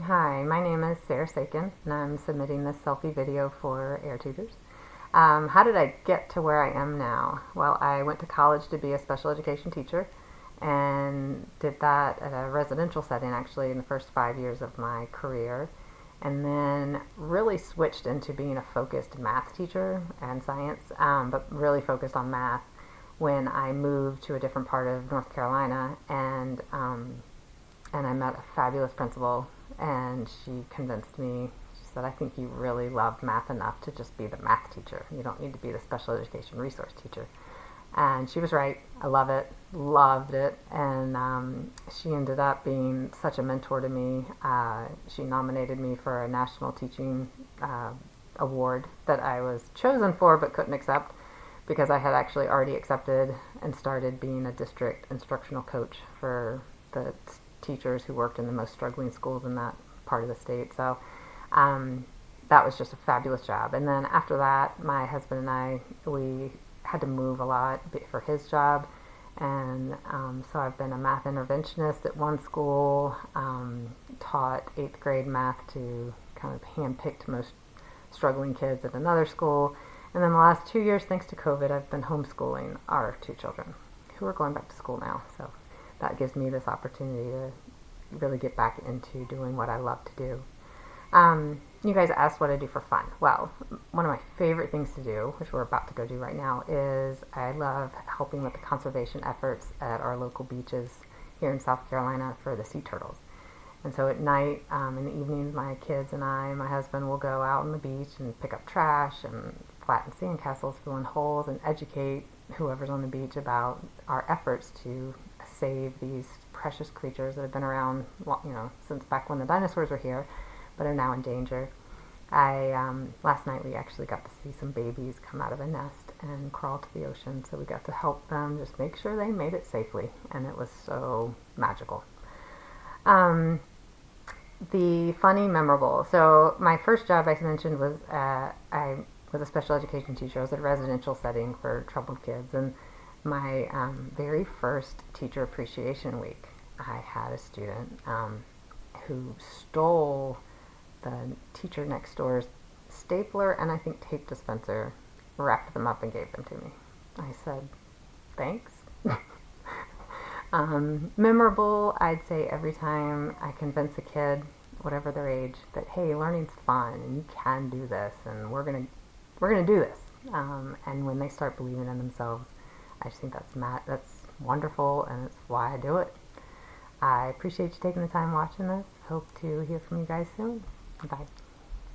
Hi, my name is Sarah Sakin, and I'm submitting this selfie video for AirTutors. How did I get to where I am now? Well, I went to college to be a special education teacher and did that at a residential setting actually in the first 5 years of my career, and then really switched into being a focused math teacher and science, but really focused on math when I moved to a different part of North Carolina, and I met a fabulous principal, and she convinced me. She said, I think you really love math enough to just be the math teacher. You don't need to be the special education resource teacher. And she was right. I love it, loved it, and she ended up being such a mentor to me. She nominated me for a national teaching award that I was chosen for but couldn't accept because I had actually already accepted and started being a district instructional coach for the teachers who worked in the most struggling schools in that part of the state. So that was just a fabulous job. And then after that, my husband and I, we had to move a lot for his job. And so I've been a math interventionist at one school, taught 8th grade math to kind of handpicked most struggling kids at another school. And then the last 2 years, thanks to COVID, I've been homeschooling our 2 children who are going back to school now. So that gives me this opportunity to really get back into doing what I love to do. You guys asked what I do for fun. Well, one of my favorite things to do, which we're about to go do right now, is I love helping with the conservation efforts at our local beaches here in South Carolina for the sea turtles. And so at night, in the evenings, my kids and I and my husband will go out on the beach and pick up trash and flatten sandcastles, fill in holes, and educate whoever's on the beach about our efforts to save these precious creatures that have been around, since back when the dinosaurs were here, but are now in danger. Last night we actually got to see some babies come out of a nest and crawl to the ocean, so we got to help them just make sure they made it safely, and it was so magical. The funny, memorable. So my first job, I mentioned, was I was a special education teacher. I was at a residential setting for troubled kids, and my very first teacher appreciation week, I had a student who stole the teacher next door's stapler and I think tape dispenser, wrapped them up and gave them to me. I said, thanks. Memorable, I'd say every time I convince a kid, whatever their age, that hey, learning's fun and you can do this and we're gonna do this. And when they start believing in themselves, I just think that's wonderful, and it's why I do it. I appreciate you taking the time watching this. Hope to hear from you guys soon. Bye.